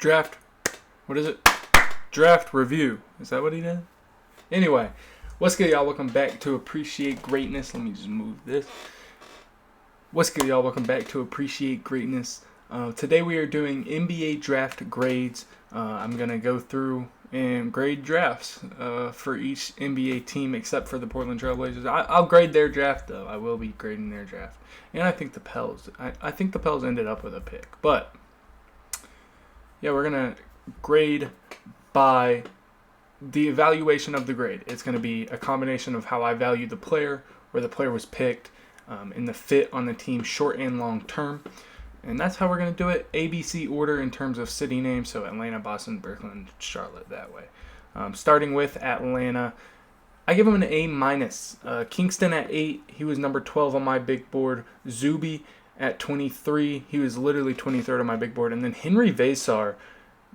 Draft. What is it? Draft review. Is that what he did? Anyway, what's good, y'all? Welcome back to Appreciate Greatness. Let me just move this. What's good, y'all? Welcome back to Appreciate Greatness. Today we are doing NBA draft grades. I'm going to go through and grade drafts for each NBA team except for the Portland Trailblazers. I'll grade their draft, though. I will be grading their draft. And I think the Pels. I think the Pels ended up with a pick. But, yeah, we're going to grade by the evaluation of the grade. It's going to be a combination of how I value the player, where the player was picked, and the fit on the team short and long term. And that's how we're going to do it. ABC order in terms of city names. So Atlanta, Boston, Brooklyn, Charlotte, that way. Starting with Atlanta, I give him an A-. Kingston at 8. He was number 12 on my big board. Zuby at 23. He was literally 23rd on my big board. And then Henry Versar,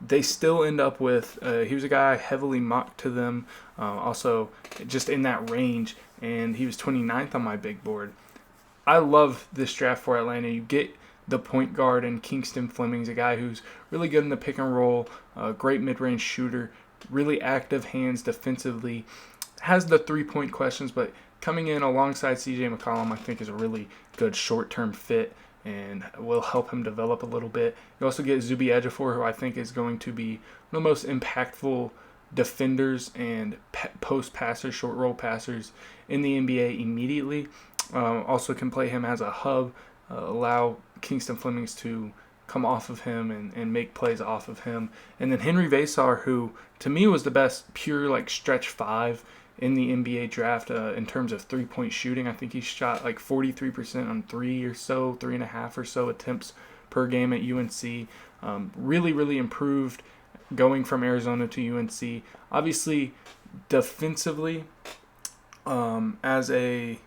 they still end up with, he was a guy I heavily mocked to them. Also, just in that range. And he was 29th on my big board. I love this draft for Atlanta. You get the point guard and Kingston Fleming's a guy who's really good in the pick and roll, great mid-range shooter, really active hands defensively, has the three-point questions, but coming in alongside CJ McCollum I think is a really good short-term fit and will help him develop a little bit. You also get Zuby Ejiofor, who I think is going to be one of the most impactful defenders and post passers, short roll passers in the NBA immediately. Also can play him as a hub, allow Kingston Flemings to come off of him and make plays off of him. And then Henry Versar, who to me was the best pure like stretch five in the NBA draft in terms of three-point shooting. I think he shot like 43% on 3.5 or so attempts per game at UNC. Really improved going from Arizona to UNC. Obviously, defensively, as a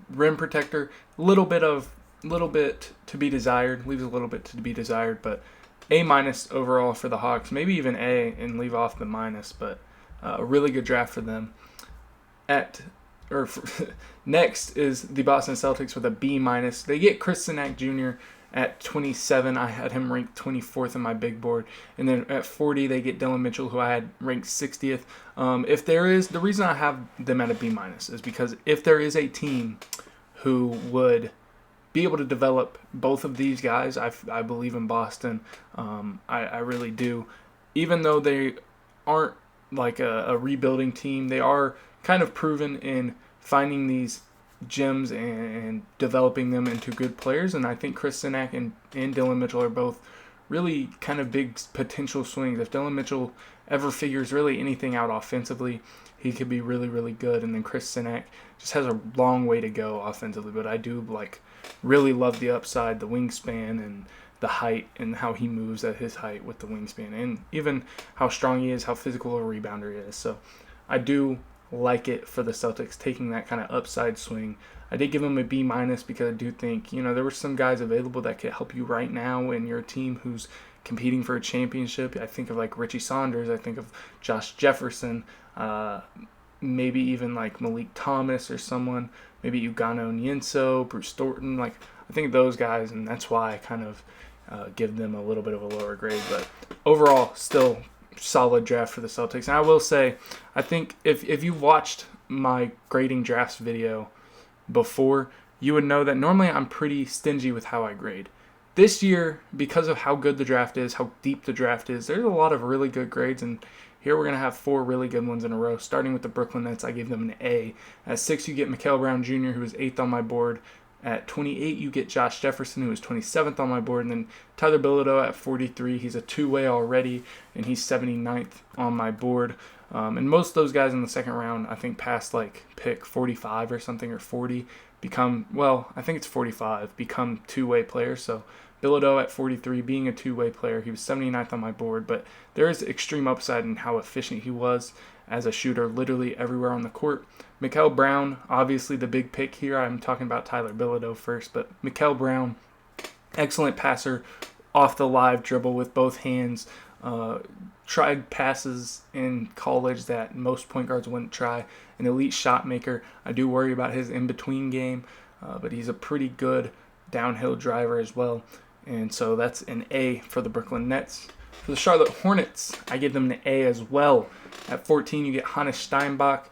rim protector, little bit to be desired, leaves a little bit to be desired, but A- overall for the Hawks, maybe even A and leave off the minus, but a really good draft for them. Next is the Boston Celtics with a B-. They get Chris Sinac Jr. at 27. I had him ranked 24th on my big board. And then at 40, they get Dylan Mitchell, who I had ranked 60th. The reason I have them at a B- is because if there is a team who would be able to develop both of these guys, I believe in Boston. I really do. Even though they aren't like a rebuilding team, they are kind of proven in finding these gems and developing them into good players. And I think Chris Sinac and Dylan Mitchell are both really kind of big potential swings. If Dylan Mitchell ever figures really anything out offensively, he could be really good. And then Chris Sinac just has a long way to go offensively, but I do really love the upside, the wingspan, and the height, and how he moves at his height with the wingspan, and even how strong he is, how physical a rebounder he is. So I do like it for the Celtics taking that kind of upside swing. I did give him a B- because I do think, there were some guys available that could help you right now in your team who's competing for a championship. I think of like Richie Saunders. I think of Josh Jefferson. Maybe even like Malik Thomas or someone. Maybe Ugano Nienso, Bruce Thornton. I think those guys, and that's why I kind of give them a little bit of a lower grade. But overall, still solid draft for the Celtics. And I will say, I think if you watched my grading drafts video before, you would know that normally I'm pretty stingy with how I grade. This year, because of how good the draft is, how deep the draft is, there's a lot of really good grades, and here we're going to have 4 really good ones in a row. Starting with the Brooklyn Nets, I gave them an A. At 6, you get Mikael Brown Jr., who was 8th on my board. At 28, you get Josh Jefferson, who was 27th on my board. And then Tyler Bilodeau at 43. He's a two-way already, and he's 79th on my board. And most of those guys in the second round, I think, past pick 45 or something, or 40, I think it's 45, become two-way players. So Bilodeau at 43, being a two-way player, he was 79th on my board, but there is extreme upside in how efficient he was as a shooter, literally everywhere on the court. Mikael Brown, obviously the big pick here. I'm talking about Tyler Bilodeau first, but Mikael Brown, excellent passer, off the live dribble with both hands, tried passes in college that most point guards wouldn't try, an elite shot maker. I do worry about his in-between game, but he's a pretty good downhill driver as well. And so that's an A for the Brooklyn Nets. For the Charlotte Hornets, I give them an A as well. At 14, you get Hannes Steinbach,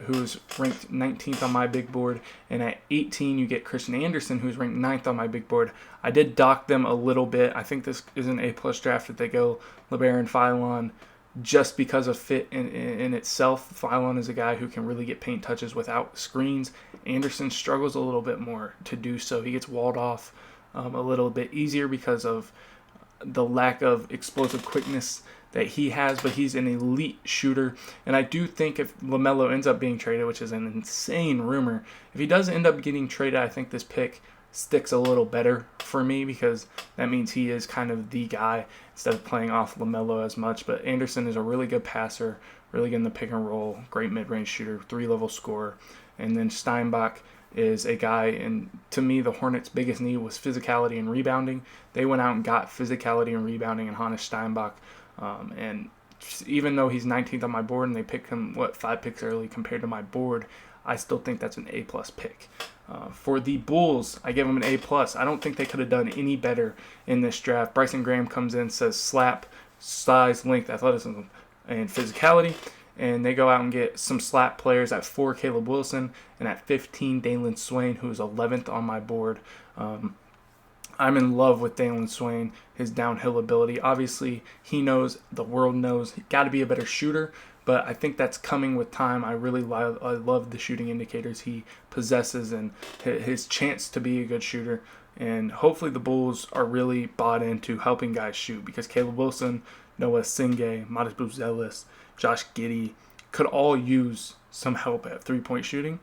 who's ranked 19th on my big board. And at 18, you get Christian Anderson, who's ranked 9th on my big board. I did dock them a little bit. I think this is an A-plus draft if they go LeBaron Philon just because of fit in itself. Philon is a guy who can really get paint touches without screens. Anderson struggles a little bit more to do so. He gets walled off a little bit easier because of the lack of explosive quickness that he has, but he's an elite shooter. And I do think if LaMelo ends up being traded, which is an insane rumor, if he does end up getting traded, I think this pick sticks a little better for me because that means he is kind of the guy instead of playing off LaMelo as much. But Anderson is a really good passer, really good in the pick and roll, great mid-range shooter, 3-level scorer. And then Steinbach is a guy, and to me, the Hornets' biggest need was physicality and rebounding. They went out and got physicality and rebounding in Hannes Steinbach. And even though he's 19th on my board and they picked him, 5 picks early compared to my board, I still think that's an A-plus pick. For the Bulls, I give them an A+. I don't think they could have done any better in this draft. Bryson Graham comes in, says slap, size, length, athleticism, and physicality. And they go out and get some slap players at 4, Caleb Wilson, and at 15, Dalen Swain, who's 11th on my board. I'm in love with Dalen Swain, his downhill ability. Obviously, he knows, the world knows, he's got to be a better shooter, but I think that's coming with time. I love the shooting indicators he possesses and his chance to be a good shooter. And hopefully the Bulls are really bought into helping guys shoot because Caleb Wilson, Noah Singay, Modest Buzelis, Josh Giddey could all use some help at three-point shooting.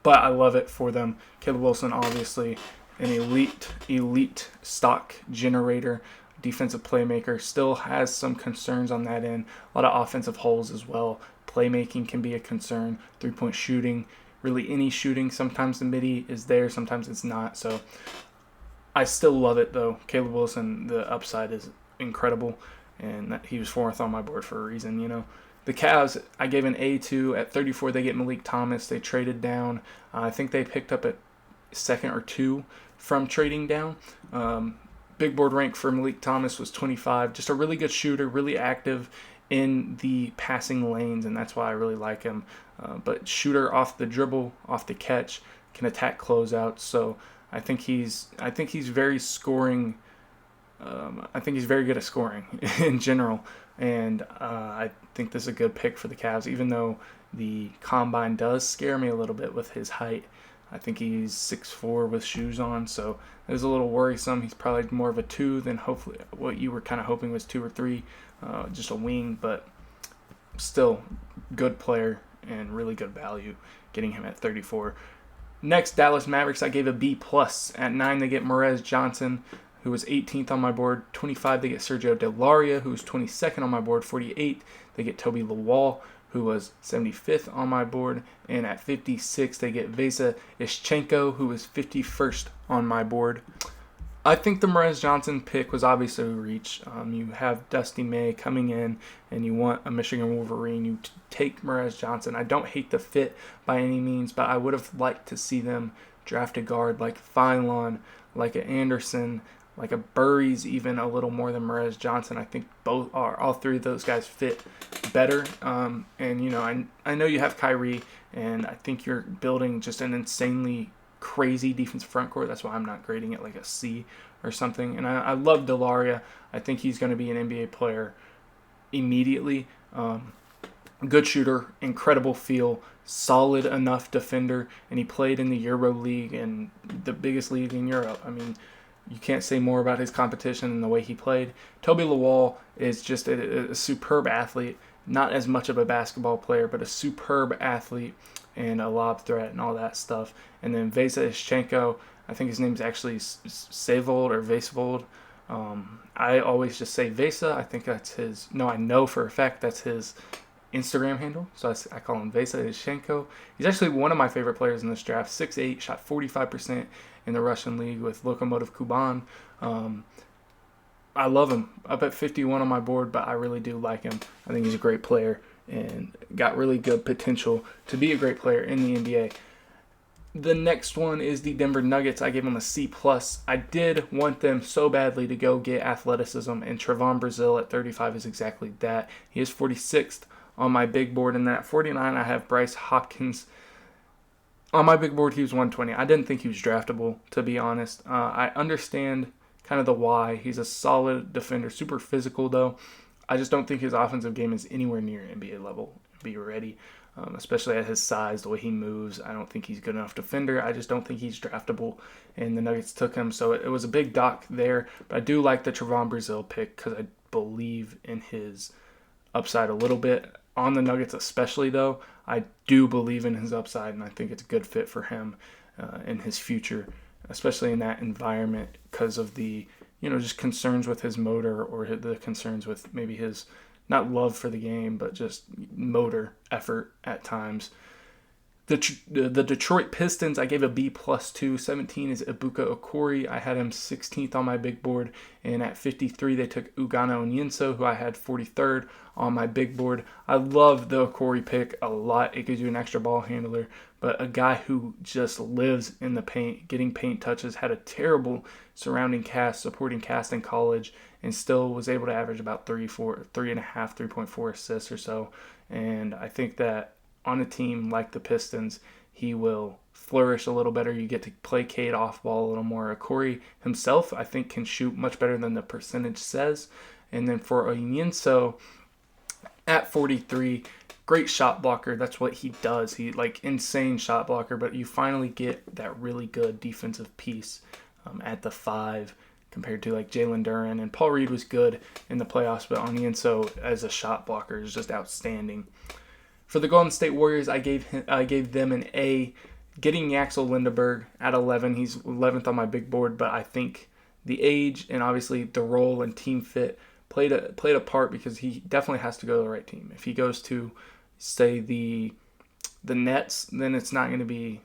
But I love it for them. Caleb Wilson, obviously, an elite stock generator, defensive playmaker, still has some concerns on that end. A lot of offensive holes as well. Playmaking can be a concern. Three-point shooting, really any shooting. Sometimes the midi is there, sometimes it's not. So I still love it, though. Caleb Wilson, the upside is incredible, and he was 4th on my board for a reason, you know. The Cavs, I gave an A to. At 34, they get Malik Thomas. They traded down. I think they picked up a second or 2 from trading down. Big board rank for Malik Thomas was 25. Just a really good shooter, really active in the passing lanes, and that's why I really like him. But shooter off the dribble, off the catch, can attack closeouts. So I think he's very scoring. I think he's very good at scoring in general. And I think this is a good pick for the Cavs, even though the combine does scare me a little bit with his height. I think he's 6'4" with shoes on, so it's a little worrisome. He's probably more of a 2 than hopefully what you were kind of hoping was 2 or 3, just a wing, but still good player and really good value getting him at 34. Next, Dallas Mavericks, I gave a B+. At 9, they get Morez Johnson, who was 18th on my board. 25, they get Sergio Delaria, who was 22nd on my board. 48, they get Toby Lawal, who was 75th on my board. And at 56, they get Vesa Ischenko, who was 51st on my board. I think the Morez Johnson pick was obviously a reach. You have Dusty May coming in, and you want a Michigan Wolverine. You take Morez Johnson. I don't hate the fit by any means, but I would have liked to see them draft a guard like Philon, like an Anderson, like a Burries, even a little more than Morez Johnson. I think all 3 of those guys fit better. And you know, I know you have Kyrie, and I think you're building just an insanely crazy defensive front court. That's why I'm not grading it like a C or something. And I love Delaria. I think he's going to be an NBA player immediately. Good shooter, incredible feel, solid enough defender, and he played in the Euro League and the biggest league in Europe. I mean, you can't say more about his competition and the way he played. Toby Lawal is just a superb athlete, not as much of a basketball player, but a superb athlete and a lob threat and all that stuff. And then Vesa Ischenko, I think his name's actually Savold or Vasevold. I always just say Vesa. I think that's his. No, I know for a fact that's his Instagram handle. So I call him Vesa Ischenko. He's actually one of my favorite players in this draft. 6'8", shot 45% in the Russian league with Lokomotiv Kuban. I love him. Up at 51 on my board, but I really do like him. I think he's a great player and got really good potential to be a great player in the NBA. The next one is the Denver Nuggets. I gave them a C+. I did want them so badly to go get athleticism, and Trevon Brazile at 35 is exactly that. He is 46th on my big board, and then at 49 I have Bryce Hopkins. On my big board, he was 120. I didn't think he was draftable, to be honest. I understand kind of the why. He's a solid defender, super physical, though. I just don't think his offensive game is anywhere near NBA level. Be ready, especially at his size, the way he moves. I don't think he's good enough defender. I just don't think he's draftable, and the Nuggets took him. So it was a big dock there. But I do like the Trevon Brazile pick because I believe in his upside a little bit. On the Nuggets especially, though, I do believe in his upside, and I think it's a good fit for him in his future, especially in that environment because of the, just concerns with his motor or the concerns with maybe his, not love for the game, but just motor effort at times. The Detroit Pistons, I gave a B plus 2. 17 is Ibuka Okori. I had him 16th on my big board. And at 53, they took Ugano Onyenso, who I had 43rd on my big board. I love the Okori pick a lot. It gives you an extra ball handler. But a guy who just lives in the paint, getting paint touches, had a terrible supporting cast in college, and still was able to average about 3.4 assists or so. And I think that on a team like the Pistons, he will flourish a little better. You get to play Cade off ball a little more. Okori himself, I think, can shoot much better than the percentage says. And then for Onyenso, at 43, great shot blocker. That's what he does. He insane shot blocker, but you finally get that really good defensive piece at the 5 compared to Jalen Duren. And Paul Reed was good in the playoffs, but Onyenso as a shot blocker is just outstanding. For the Golden State Warriors, I gave them an A. Getting Yaxel Lindeberg at 11, he's 11th on my big board, but I think the age and obviously the role and team fit played a part because he definitely has to go to the right team. If he goes to, say, the Nets, then he's not going to be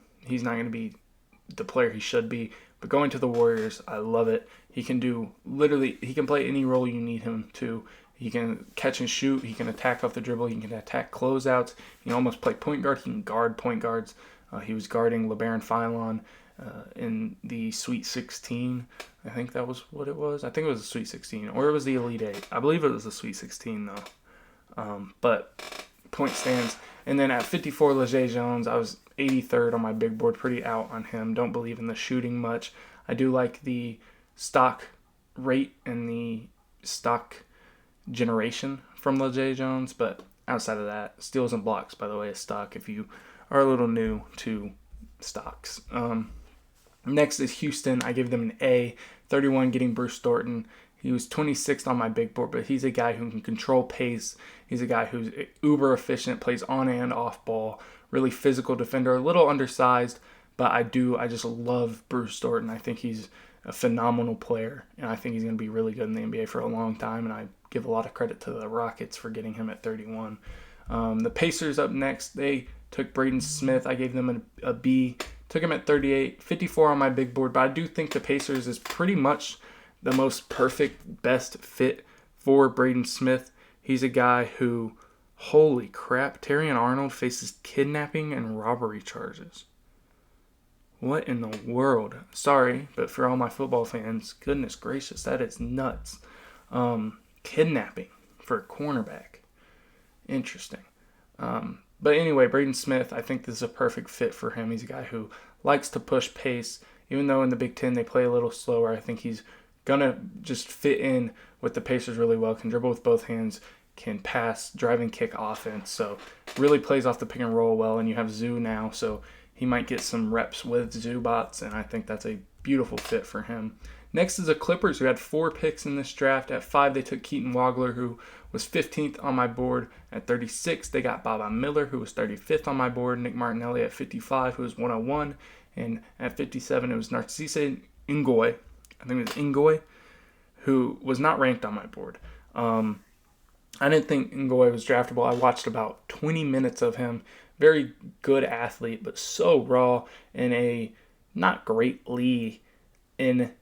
the player he should be. But going to the Warriors, I love it. He can play any role you need him to. He can catch and shoot. He can attack off the dribble. He can attack closeouts. He can almost play point guard. He can guard point guards. He was guarding LeBaron Philon in the Sweet 16. I think that was what it was. I think it was the Sweet 16. Or it was the Elite 8. I believe it was the Sweet 16, though. But point stands. And then at 54, Leger Jones, I was 83rd on my big board. Pretty out on him. Don't believe in the shooting much. I do like the stock rate and the stock generation from Leger Jones, but outside of that, steals and blocks, by the way, is stock if you are a little new to stocks. Next is Houston. I give them an A. 31 getting Bruce Thornton. He was 26th on my big board, but he's a guy who can control pace. He's a guy who's uber efficient, plays on and off ball, really physical defender, a little undersized, but I just love Bruce Thornton. I think he's a phenomenal player, and I think he's going to be really good in the NBA for a long time, and I give a lot of credit to the Rockets for getting him at 31. The Pacers up next, they took Braden Smith. I gave them a B. Took him at 38, 54 on my big board, but I do think the Pacers is pretty much the most perfect, best fit for Braden Smith. He's a guy who, holy crap, Terrion Arnold faces kidnapping and robbery charges. What in the world? Sorry, but for all my football fans, goodness gracious, that is nuts. Kidnapping for a cornerback. Interesting. But anyway, Braden Smith, I think this is a perfect fit for him. He's a guy who likes to push pace. Even though in the Big Ten they play a little slower, I think he's going to just fit in with the Pacers really well. Can dribble with both hands, can pass, drive and kick offense. So really plays off the pick and roll well. And you have Zoo now, so he might get some reps with Zubats, and I think that's a beautiful fit for him. Next is the Clippers, who had 4 picks in this draft. At 5, they took Keaton Wagler, who was 15th on my board. At 36, they got Baba Miller, who was 35th on my board. Nick Martinelli at 55, who was 101. And at 57, it was Narcisse Ngoy, I think it was Ngoy, who was not ranked on my board. I didn't think Ngoy was draftable. I watched about 20 minutes of him. Very good athlete, but so raw in a not great league in,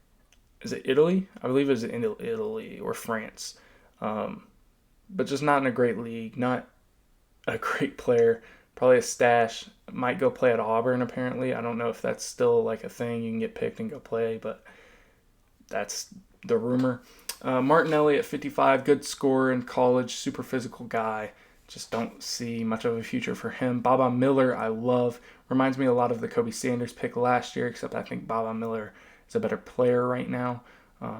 is it Italy? I believe it was in Italy or France. But just not in a great league, not a great player, probably a stash. Might go play at Auburn, apparently. I don't know if that's still like a thing. You can get picked and go play, but that's the rumor. Martinelli at 55, good scorer in college, super physical guy. Just don't see much of a future for him. Baba Miller, I love. Reminds me a lot of the Kobe Sanders pick last year, except I think Baba Miller is a better player right now.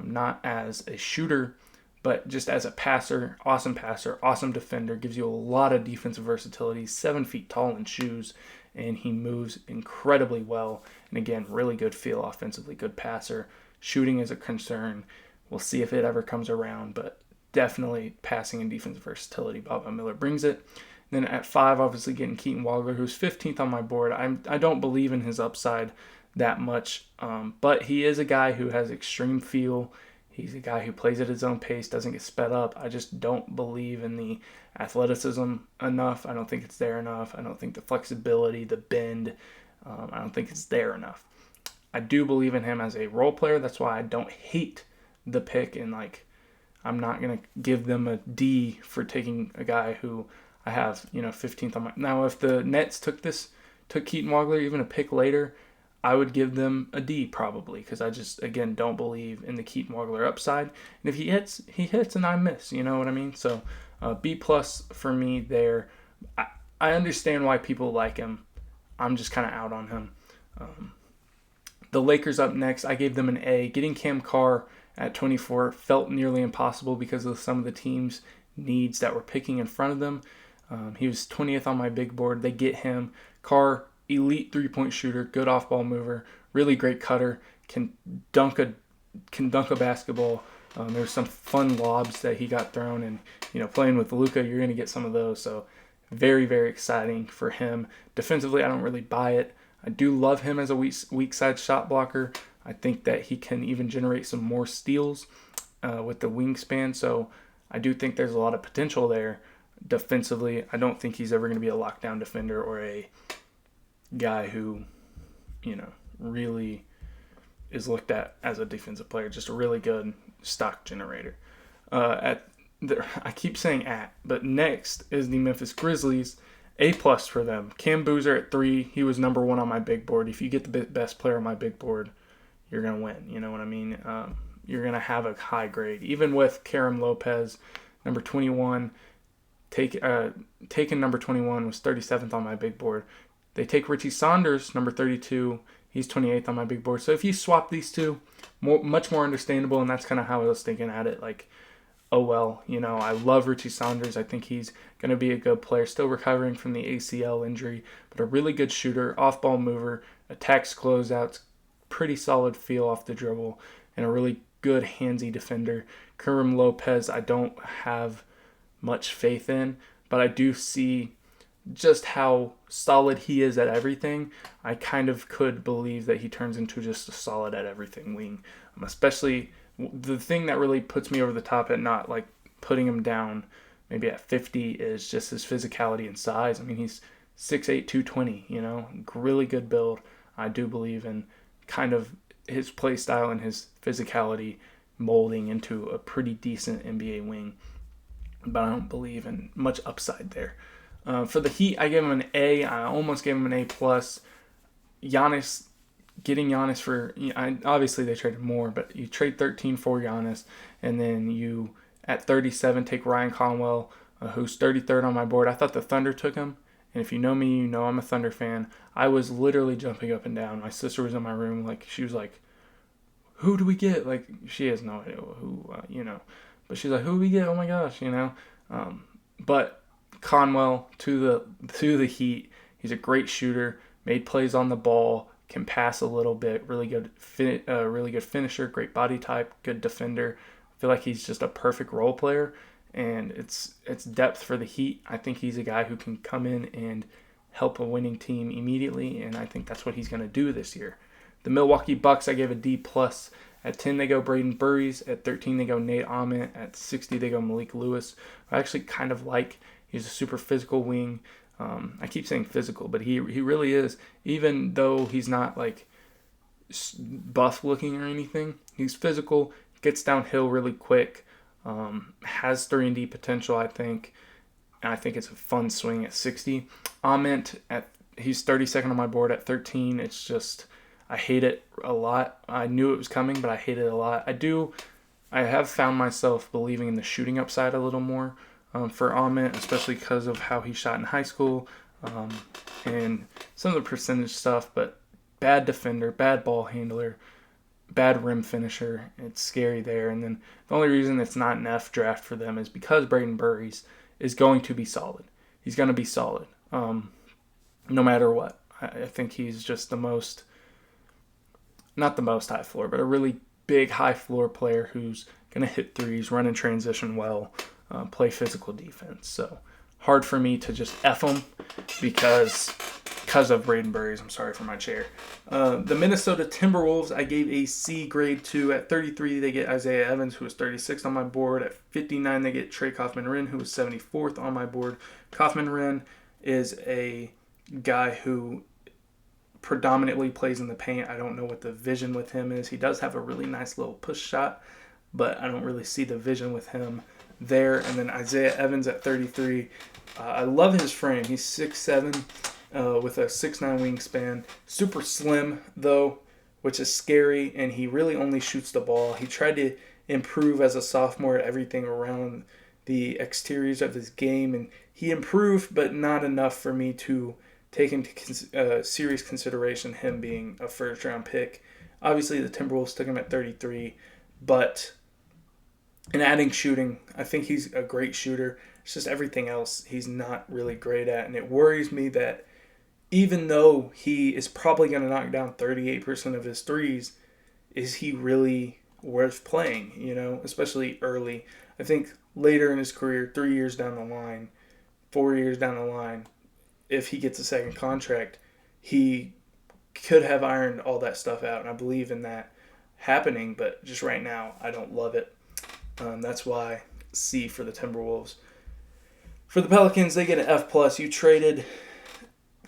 Not as a shooter, but just as a passer, awesome defender, gives you a lot of defensive versatility. 7 feet tall in shoes, and he moves incredibly well. And again, really good feel offensively, good passer. Shooting is a concern. We'll see if it ever comes around, but definitely passing and defensive versatility. Baba Miller brings it. Then at 5, obviously getting Keaton Wagler, who's 15th on my board. I don't believe in his upside that much, but he is a guy who has extreme feel. He's a guy who plays at his own pace, doesn't get sped up. I just don't believe in the athleticism enough. I don't think it's there enough. I don't think the flexibility, the bend, I don't think it's there enough. I do believe in him as a role player. That's why I don't hate the pick, and I'm not going to give them a D for taking a guy who I have, 15th on my... Now, if the Nets took Keaton Wagler, even a pick later, I would give them a D probably, because I just, again, don't believe in the Keaton Wagler upside. And if he hits and I miss, you know what I mean? So B plus for me there. I understand why people like him. I'm just kind of out on him. The Lakers up next, I gave them an A. Getting Cam Carr at 24 felt nearly impossible because of some of the team's needs that were picking in front of them. He was 20th on my big board. They get him. Carr, elite three-point shooter, good off-ball mover, really great cutter, can dunk a basketball. There's some fun lobs that he got thrown, and playing with Luka, you're going to get some of those. So very, very exciting for him. Defensively, I don't really buy it. I do love him as a weak side shot blocker. I think that he can even generate some more steals with the wingspan. So I do think there's a lot of potential there defensively. I don't think he's ever going to be a lockdown defender or a guy who, really is looked at as a defensive player. Just a really good stock generator. I keep saying but next is the Memphis Grizzlies. A+ for them. Cam Boozer at 3. He was number 1 on my big board. If you get the best player on my big board, you're going to win. You know what I mean? You're going to have a high grade. Even with Karim Lopez, number 21, taken number 21 was 37th on my big board. They take Richie Saunders, number 32. He's 28th on my big board. So if you swap these two, much more understandable, and that's kind of how I was thinking at it. Oh well, I love Richie Saunders. I think he's going to be a good player, still recovering from the ACL injury, but a really good shooter, off-ball mover, attacks closeouts, pretty solid feel off the dribble, and a really good handsy defender. Karim Lopez, I don't have much faith in, but I do see just how solid he is at everything. I kind of could believe that he turns into just a solid at everything wing, especially... The thing that really puts me over the top at not putting him down maybe at 50 is just his physicality and size. I mean, he's 6'8", 220, really good build. I do believe in kind of his play style and his physicality molding into a pretty decent NBA wing, but I don't believe in much upside there. For the Heat, I gave him an A. I almost gave him an A+. Getting Giannis for, obviously they traded more, but you trade 13 for Giannis, and then you, at 37, take Ryan Conwell, who's 33rd on my board. I thought the Thunder took him, and if you know me, you know I'm a Thunder fan. I was literally jumping up and down. My sister was in my room, she was like, who do we get? She has no idea who, but she's like, who do we get? Oh my gosh, but Conwell to the Heat, he's a great shooter, made plays on the ball, can pass a little bit, really good finisher, great body type, good defender. I feel like he's just a perfect role player, and it's depth for the Heat. I think he's a guy who can come in and help a winning team immediately, and I think that's what he's going to do this year. The Milwaukee Bucks, I gave a D+. At 10, they go Braden Burries. At 13, they go Nate Ahmet. At 60, they go Malik Lewis. I actually kind of like. He's a super physical wing. I keep saying physical, but he really is. Even though he's not buff looking or anything, he's physical, gets downhill really quick, has 3-and-D potential, I think. and I think it's a fun swing at 60. Ament, he's 32nd on my board at 13. It's just, I hate it a lot. I knew it was coming, but I hate it a lot. I have found myself believing in the shooting upside a little more for Ament, especially because of how he shot in high school and some of the percentage stuff, but bad defender, bad ball handler, bad rim finisher. It's scary there. And then the only reason it's not an F draft for them is because Braden Burries is going to be solid. He's going to be solid no matter what. I think he's just not the most high floor, but a really big high floor player who's going to hit threes, run in transition well, play physical defense. So hard for me to just F him because of Braden Burries. I'm sorry for my chair. The Minnesota Timberwolves, I gave a C grade to. At 33, they get Isaiah Evans, who was 36th on my board. At 59, they get Trey Kaufman-Renn, who was 74th on my board. Kaufman-Renn is a guy who predominantly plays in the paint. I don't know what the vision with him is. He does have a really nice little push shot, but I don't really see the vision with him there. And then Isaiah Evans at 33. I love his frame. He's 6'7", with a 6'9" wingspan. Super slim, though, which is scary, and he really only shoots the ball. He tried to improve as a sophomore at everything around the exteriors of his game, and he improved, but not enough for me to take into serious consideration him being a first-round pick. Obviously, the Timberwolves took him at 33, but in adding shooting, I think he's a great shooter. It's just everything else he's not really great at, and it worries me that even though he is probably going to knock down 38% of his threes, is he really worth playing, especially early? I think later in his career, 3 years down the line, 4 years down the line, if he gets a second contract, he could have ironed all that stuff out, and I believe in that happening, but just right now, I don't love it. That's why C for the Timberwolves. For the Pelicans, they get an F+. You traded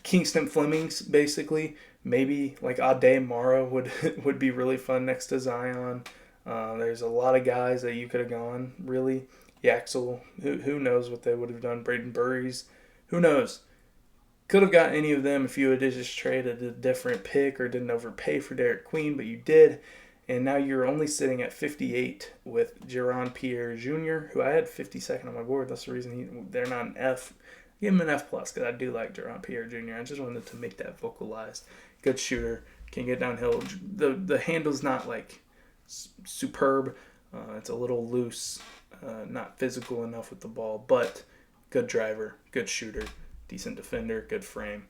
Kingston Flemings, basically. Maybe like Ade Mara would be really fun next to Zion. There's a lot of guys that you could have gone, really. Yaxel, who knows what they would have done. Braden Burries, who knows? Could have got any of them if you had just traded a different pick or didn't overpay for Derek Queen, but you did. And now you're only sitting at 58 with Jaron Pierre Jr., who I had 52nd on my board. That's the reason they're not an F. Give him an F+, because I do like Jaron Pierre Jr. I just wanted to make that vocalized. Good shooter. Can get downhill. The handle's not, like, superb. It's a little loose. Not physical enough with the ball. But good driver. Good shooter. Decent defender. Good frame.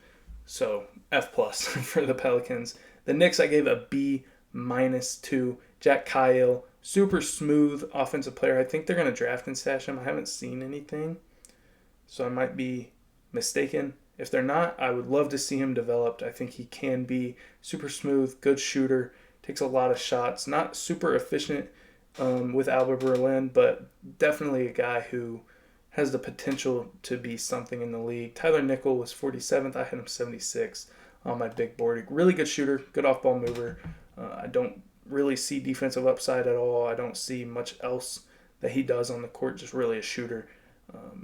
So, F+ for the Pelicans. The Knicks, I gave a B- to Jack Kyle. Super smooth offensive player. I think they're going to draft and stash him. I haven't seen anything, so I might be mistaken. If they're not, I would love to see him developed. I think he can be super smooth, good shooter, takes a lot of shots. Not super efficient with Alba Berlin, but definitely a guy who has the potential to be something in the league. Tyler Nickel was 47th. I had him 76th on my big board. Really good shooter, good off-ball mover. I don't really see defensive upside at all. I don't see much else that he does on the court, just really a shooter.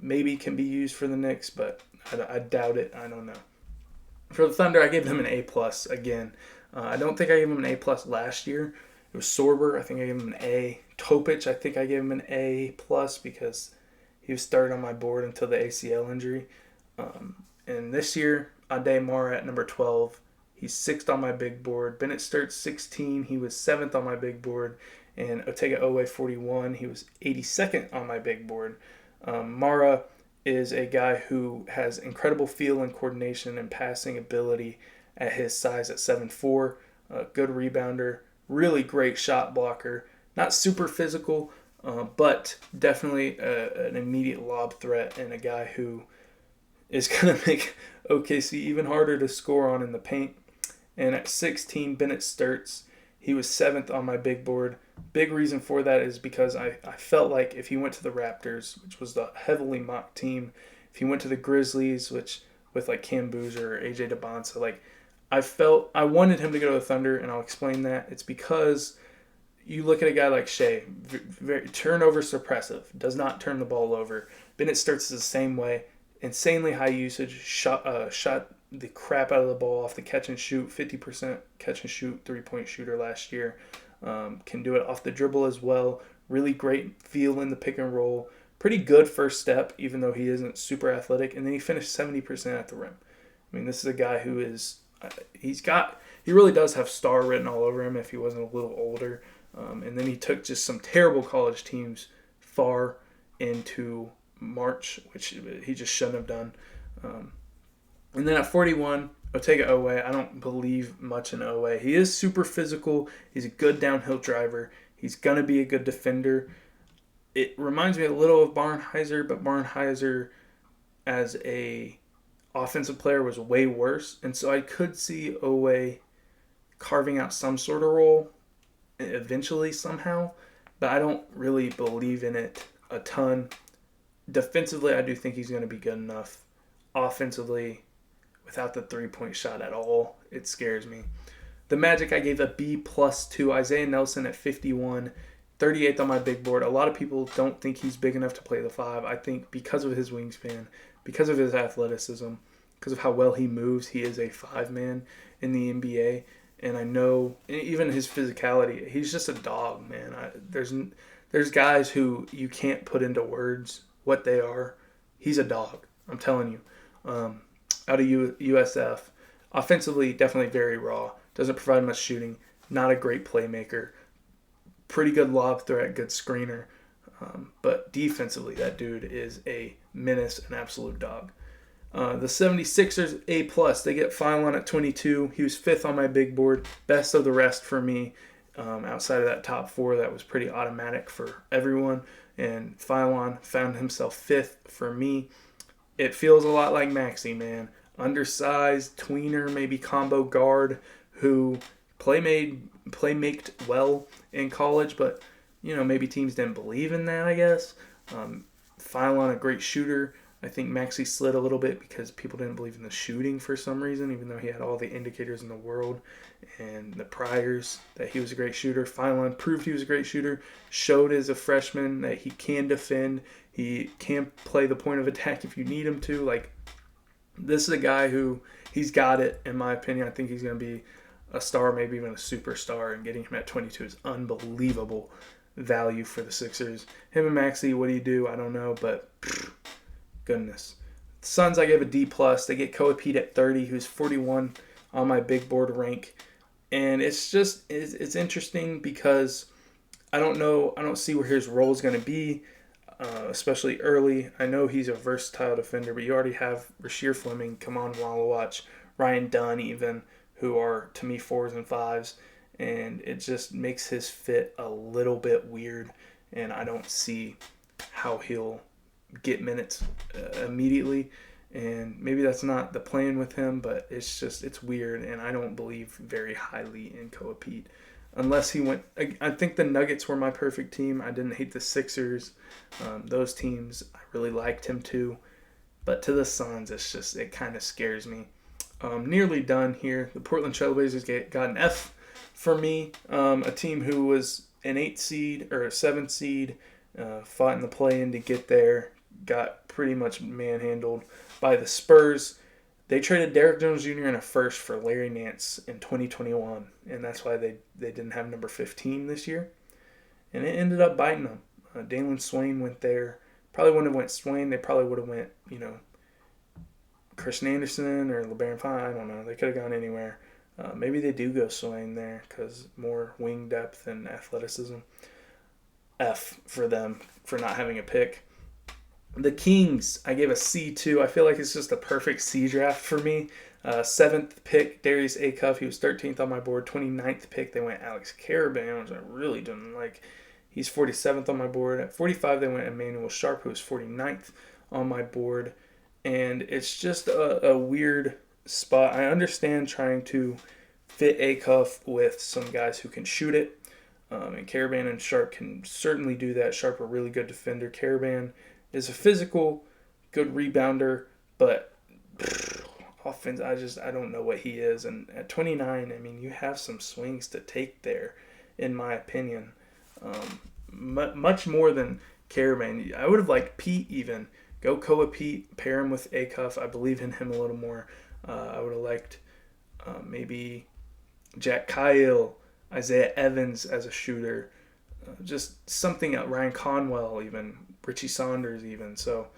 Maybe can be used for the Knicks, but I doubt it. I don't know. For the Thunder, I gave them an A+ again. I don't think I gave him an A+ last year. It was Sorber. I think I gave him an A. Topic, I think I gave him an A+ because he was started on my board until the ACL injury. And this year, Ade Mara at number 12. He's 6th on my big board. Bennett Sturt's 16. He was 7th on my big board. And Otega Owe 41. He was 82nd on my big board. Mara is a guy who has incredible feel and coordination and passing ability at his size at 7'4". Good rebounder. Really great shot blocker. Not super physical, but definitely an immediate lob threat and a guy who is going to make OKC even harder to score on in the paint. And at 16, Bennett Sturts, he was 7th on my big board. Big reason for that is because I felt like if he went to the Raptors, which was the heavily mocked team, if he went to the Grizzlies, which with like Cam Boozer or AJ DeBonsa, like I wanted him to go to the Thunder, and I'll explain that. It's because you look at a guy like Shea, very turnover suppressive, does not turn the ball over. Bennett starts the same way, insanely high usage, shot the crap out of the ball off the catch and shoot, 50% catch and shoot 3-point shooter last year. Can do it off the dribble as well. Really great feel in the pick and roll. Pretty good first step, even though he isn't super athletic. And then he finished 70% at the rim. I mean, this is a guy who is, he really does have star written all over him if he wasn't a little older. And then he took just some terrible college teams far into March, which he just shouldn't have done. And then at 41, Otega Oweh. I don't believe much in Oweh. He is super physical. He's a good downhill driver. He's going to be a good defender. It reminds me a little of Barnhizer, but Barnhizer as a offensive player was way worse. And so I could see Oweh carving out some sort of role eventually somehow, but I don't really believe in it a ton. Defensively, I do think he's going to be good enough. Offensively, without the three-point shot at all, it scares me. The Magic, I gave a B+ to Isaiah Nelson at 51, 38th on my big board. A lot of people don't think he's big enough to play the 5. I think because of his wingspan, because of his athleticism, because of how well he moves, he is a 5-man in the NBA. And I know, even his physicality, he's just a dog, man. There's guys who you can't put into words what they are. He's a dog, I'm telling you. Out of USF, offensively, definitely very raw. Doesn't provide much shooting. Not a great playmaker. Pretty good lob threat, good screener. But defensively, that dude is a menace, an absolute dog. The 76ers, A+. They get Philon at 22. He was 5th on my big board. Best of the rest for me. Outside of that top 4, that was pretty automatic for everyone. And Philon found himself 5th for me. It feels a lot like Maxey, man. Undersized, tweener, maybe combo guard who playmaked well in college, but maybe teams didn't believe in that, I guess. Philon, a great shooter. I think Maxey slid a little bit because people didn't believe in the shooting for some reason, even though he had all the indicators in the world and the priors that he was a great shooter. Philon proved he was a great shooter, showed as a freshman that he can defend. He can play the point of attack if you need him to. Like, this is a guy who, he's got it, in my opinion. I think he's going to be a star, maybe even a superstar, and getting him at 22 is unbelievable value for the Sixers. Him and Maxey, what do you do? I don't know, but goodness. The Suns, I gave a D+. They get Koa Pete at 30, who's 41 on my big board rank. And it's interesting because I don't see where his role is going to be. Especially early. I know he's a versatile defender, but you already have Rasheer Fleming, Kaman Walawatch, Ryan Dunn even, who are, to me, 4s and 5s, and it just makes his fit a little bit weird, and I don't see how he'll get minutes immediately, and maybe that's not the plan with him, but it's weird, and I don't believe very highly in Koa Pete. Unless he went, I think the Nuggets were my perfect team. I didn't hate the Sixers. Those teams, I really liked him too. But to the Suns, it kind of scares me. Nearly done here. The Portland Trailblazers got an F for me. A team who was an 8 seed or a 7 seed, fought in the play-in to get there, got pretty much manhandled by the Spurs. They traded Derrick Jones Jr. in a first for Larry Nance in 2021, and that's why they didn't have number 15 this year. And it ended up biting them. Dalen Swain went there. Probably wouldn't have went Swain. They probably would have went, Christian Anderson or LeBaron Fine. I don't know. They could have gone anywhere. Maybe they do go Swain there because more wing depth and athleticism. F for them for not having a pick. The Kings, I gave a C2. I feel like it's just a perfect C draft for me. 7th pick, Darius Acuff. He was 13th on my board. 29th pick, they went Alex Caravan, which I really didn't like. He's 47th on my board. At 45, they went Emmanuel Sharp, who was 49th on my board. And it's just a weird spot. I understand trying to fit Acuff with some guys who can shoot it. And Caravan and Sharp can certainly do that. Sharp, a really good defender. Caravan is a physical, good rebounder, but offense, I don't know what he is. And at 29, I mean, you have some swings to take there. in my opinion. Much more than Caravan. I would have liked Pete even. Go Koa Pete, pair him with Acuff. I believe in him a little more. I would have liked maybe Jack Kyle, Isaiah Evans as a shooter. Just something else. Ryan Conwell even. Richie Saunders even. So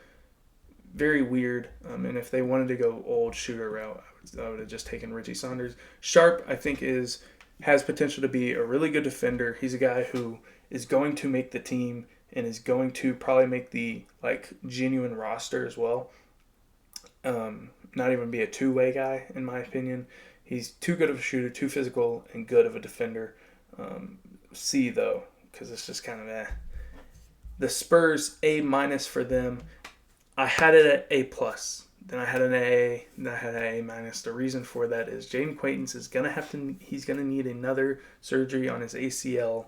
very weird. And if they wanted to go old shooter route, I would have just taken Richie Saunders. Sharp, I think, has potential to be a really good defender. He's a guy who is going to make the team and is going to probably make the genuine roster as well. Not even be a two-way guy, in my opinion. He's too good of a shooter, too physical, and good of a defender. C, though, because it's just kind of eh. The Spurs, A- for them. I had it at A+. Then I had an A, then I had an A-. The reason for that is Jaden Quaintance is he's gonna need another surgery on his ACL.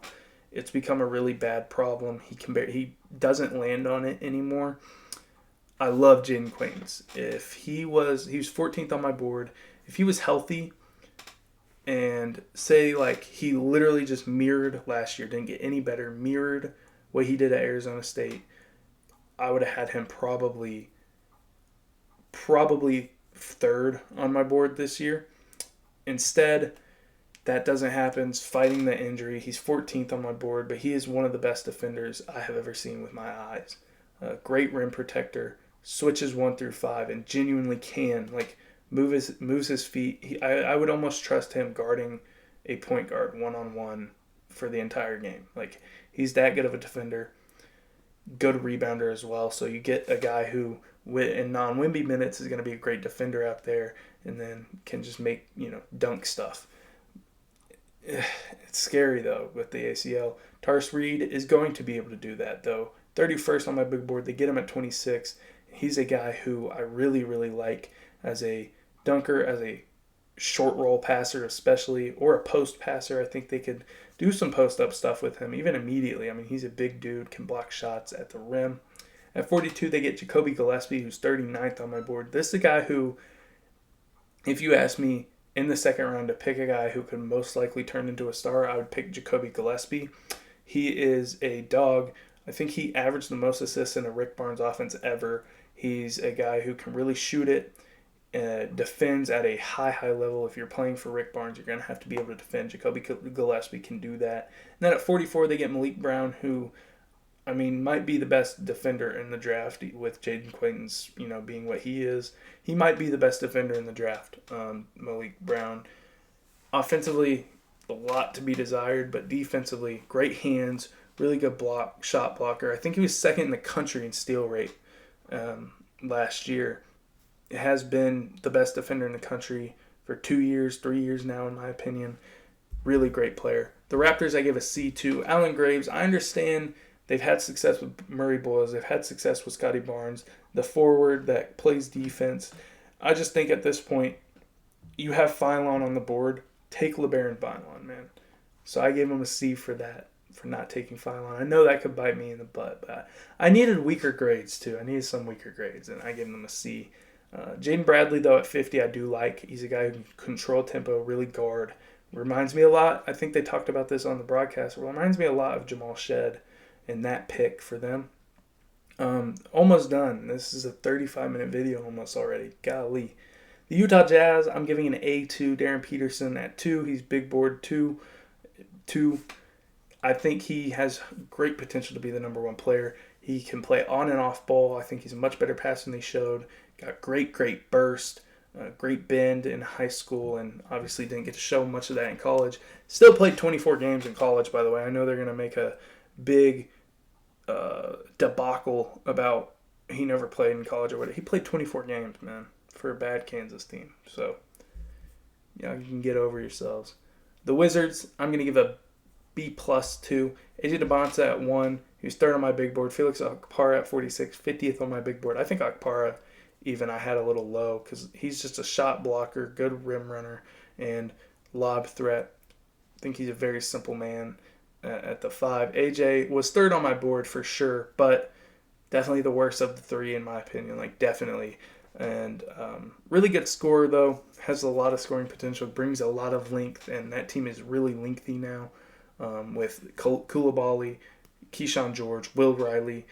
It's become a really bad problem. He doesn't land on it anymore. I love Jaden Quaintance. If he was 14th on my board. If he was healthy and say he literally just mirrored last year, didn't get any better, mirrored what he did at Arizona State, I would have had him probably third on my board this year. Instead, that doesn't happen. Fighting the injury. He's 14th on my board, but he is one of the best defenders I have ever seen with my eyes. Great rim protector, switches 1 through 5, and genuinely can moves his feet. I would almost trust him guarding a point guard one-on-one for the entire game. He's that good of a defender. Good rebounder as well. So you get a guy who, in non-Wemby minutes, is going to be a great defender out there, and then can just make dunk stuff. It's scary though with the ACL. Tars Reed is going to be able to do that though. 31st on my big board. They get him at 26. He's a guy who I really, really like as a dunker, as a short roll passer especially, or a post passer. I think they could do some post-up stuff with him even immediately. I mean, he's a big dude, can block shots at the rim. At 42, they get Jacoby Gillespie, who's 39th on my board. This is a guy who, if you ask me in the second round to pick a guy who could most likely turn into a star, I would pick Jacoby Gillespie. He is a dog. I think he averaged the most assists in a Rick Barnes offense ever. He's a guy who can really shoot it, defends at a high level. If you're playing for Rick Barnes, you're going to have to be able to defend. Jacoby Gillespie can do that. And then at 44, they get Malik Brown, who, I mean, might be the best defender in the draft with Jaden Quaintance, being what he is. He might be the best defender in the draft, Malik Brown. Offensively, a lot to be desired, but defensively, great hands, really good shot blocker. I think he was second in the country in steal rate last year. Has been the best defender in the country for 2 years, 3 years now, in my opinion. Really great player. The Raptors, I give a C to. Allen Graves, I understand they've had success with Murray Boyles. They've had success with Scotty Barnes, the forward that plays defense. I just think at this point, you have Philon on the board. Take LeBaron Philon, man. So I gave him a C for that, for not taking Philon. I know that could bite me in the butt, but I needed weaker grades too. I needed some weaker grades, and I gave them a C. Jaden Bradley, though, at 50, I do like. He's a guy who can control tempo, really guard. Reminds me a lot, I think they talked about this on the broadcast, reminds me a lot of Jamal Shed in that pick for them. Almost done. This is a 35-minute video almost already. Golly. The Utah Jazz, I'm giving an A to Darren Peterson at 2. He's big board 2. I think he has great potential to be the number one player. He can play on and off ball. I think he's a much better passer than he showed. Got great burst, great bend in high school, and obviously didn't get to show much of that in college. Still played 24 games in college, by the way. I know they're going to make a big debacle about he never played in college or whatever. He played 24 games, man, for a bad Kansas team. So, you can get over yourselves. The Wizards, I'm going to give a B+ to AJ DeBonta at 1. He was third on my big board. Felix Okpara at 46, 50th on my big board. I think Okpara even I had a little low because he's just a shot blocker, good rim runner, and lob threat. I think he's a very simple man at the 5. AJ was third on my board for sure, but definitely the worst of the 3 in my opinion, definitely. And really good scorer, though. Has a lot of scoring potential, brings a lot of length, and that team is really lengthy now. with Koulibaly, Keyshawn George, Will Riley,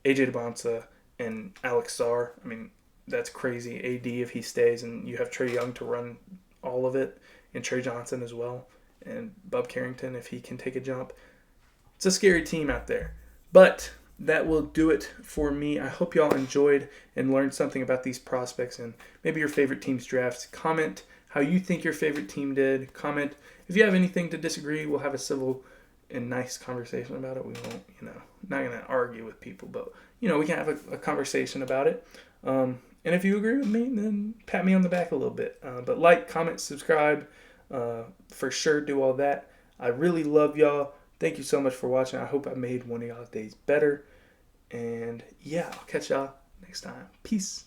AJ Debonsa, and Alex Sarr. I mean, that's crazy. AD if he stays, and you have Trae Young to run all of it, and Trey Johnson as well, and Bub Carrington if he can take a jump. It's a scary team out there. But that will do it for me. I hope y'all enjoyed and learned something about these prospects and maybe your favorite team's drafts. Comment how you think your favorite team did. Comment if you have anything to disagree. We'll have a civil and nice conversation about it. We won't, not going to argue with people, but, we can have a conversation about it. And if you agree with me, then pat me on the back a little bit. But like, comment, subscribe. For sure, do all that. I really love y'all. Thank you so much for watching. I hope I made one of y'all's days better. And yeah, I'll catch y'all next time. Peace.